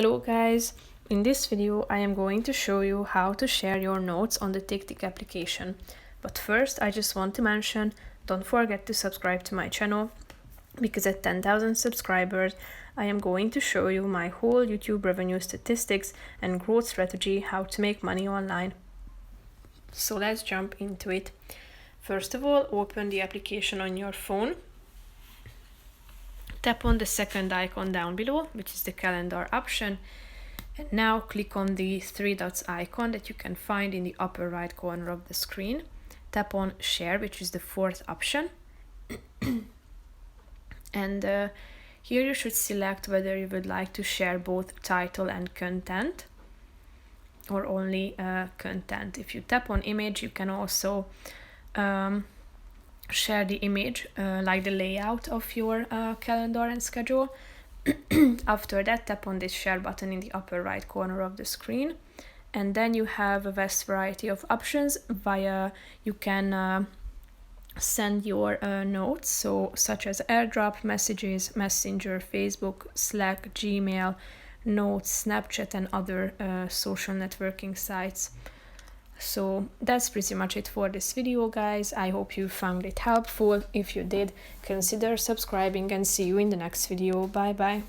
Hello guys, in this video I am going to show you how to share your notes on the TickTick application. But first I just want to mention, don't forget to subscribe to my channel, because at 10,000 subscribers I am going to show you my whole YouTube revenue statistics and growth strategy, how to make money online. So let's jump into it. First of all, open the application on your phone. Tap on the second icon down below, which is the calendar option, and now click on the three dots icon that you can find in the upper right corner of the screen. Tap on share, which is the fourth option. And here you should select whether you would like to share both title and content, or only content. If you tap on image, you can also share the image, like the layout of your calendar and schedule. After that, tap on this share button in the upper right corner of the screen, and then you have a vast variety of options. You can send your notes, such as AirDrop, Messages, Messenger, Facebook, Slack, Gmail, Notes, Snapchat, and other social networking sites. So that's pretty much it for this video, guys. I hope you found it helpful. If you did, consider subscribing, and see you in the next video. Bye bye.